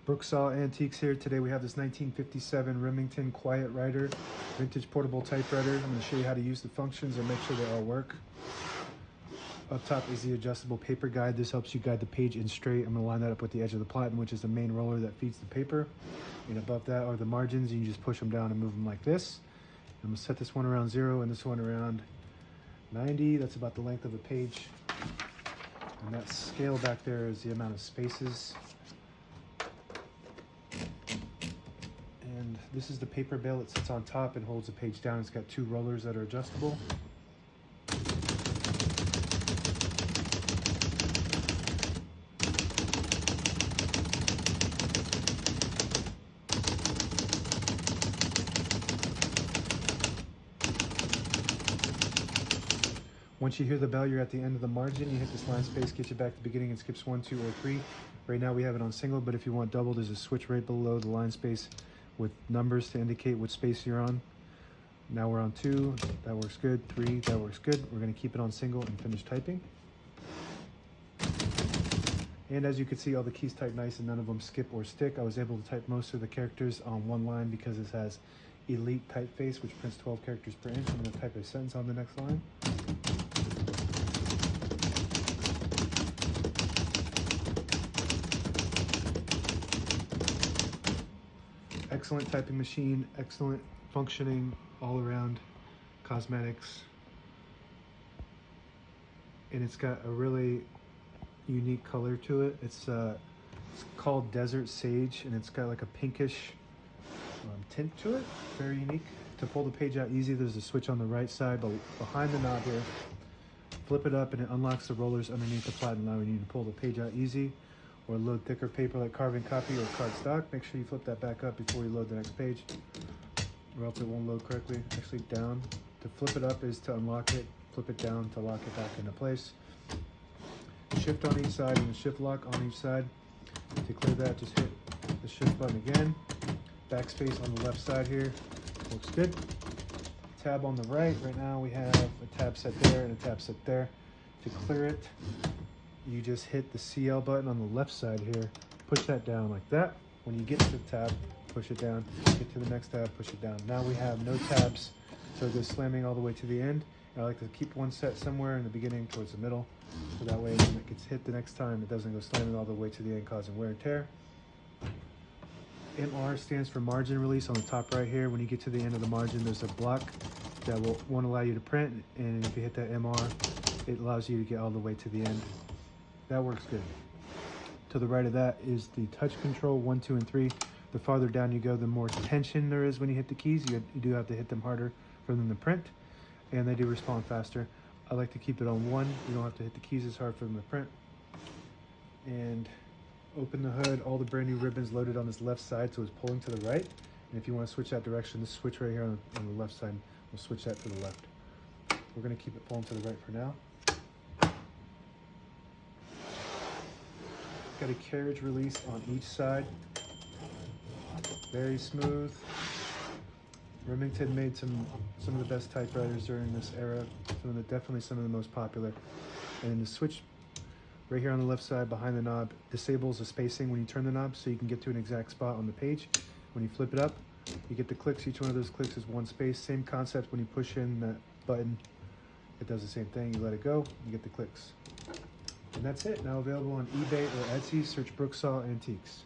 Brooksaw Antiques here. Today we have this 1957 Remington Quiet-Riter vintage portable typewriter. I'm going to show you how to use the functions and make sure they all work. Up top is the adjustable paper guide. This helps you guide the page in straight. I'm going to line that up with the edge of the platen, which is the main roller that feeds the paper. And above that are the margins. You can just push them down and move them like this. I'm going to set this one around 0 and this one around 90. That's about the length of a page. And that scale back there is the amount of spaces. And this is the paper bale that sits on top and holds the page down. It's got 2 rollers that are adjustable. Once you hear the bell, you're at the end of the margin. You hit this line space, get you back to the beginning, and skips 1, 2, or 3. Right now we have it on single, but if you want double, there's a switch right below the line space with numbers to indicate which space you're on. Now we're on 2, that works good. 3, that works good. We're going to keep it on single and finish typing. And as you can see, all the keys type nice and none of them skip or stick. I was able to type most of the characters on one line because this has Elite typeface, which prints 12 characters per inch. I'm going to type a sentence on the next line. Excellent typing machine, excellent functioning all around cosmetics. And it's got a really unique color to it. It's called Desert Sage, and it's got like a pinkish tint to it. Very unique. To pull the page out easy, there's a switch on the right side, but behind the knob here. Flip it up and it unlocks the rollers underneath the platen, allowing you to pull the page out easy or load thicker paper like carbon copy or cardstock. Make sure you flip that back up before you load the next page, or else it won't load correctly. Actually, down. To flip it up is to unlock it. Flip it down to lock it back into place. Shift on each side and the shift lock on each side. To clear that, just hit the shift button again. Backspace on the left side here. Looks good. Tab on the right. Right now we have a tab set there and a tab set there. To clear it, you just hit the CL button on the left side here. Push that down like that. When you get to the tab, push it down. Get to the next tab, push it down. Now we have no tabs, so it goes slamming all the way to the end. And I like to keep one set somewhere in the beginning towards the middle, so that way when it gets hit the next time, it doesn't go slamming all the way to the end, causing wear and tear. MR stands for margin release on the top right here. When you get to the end of the margin, there's a block that won't allow you to print, and if you hit that MR, it allows you to get all the way to the end. That works good. To the right of that is the touch control, 1, 2, and 3. The farther down you go, the more tension there is when you hit the keys. You do have to hit them harder for them to print, and they do respond faster. I like to keep it on 1. You don't have to hit the keys as hard for them to print. And open the hood, all the brand new ribbons loaded on this left side, so it's pulling to the right. And if you want to switch that direction, this switch right here on the left side will switch that to the left. We're going to keep it pulling to the right for now. Got a carriage release on each side. Very smooth. Remington made some of the best typewriters during this era. Definitely some of the most popular. And the switch right here on the left side behind the knob disables the spacing when you turn the knob, so you can get to an exact spot on the page. When you flip it up, you get the clicks. Each one of those clicks is 1 space. Same concept when you push in that button. It does the same thing. You let it go, you get the clicks. And that's it. Now available on eBay or Etsy. Search Brooksaw Antiques.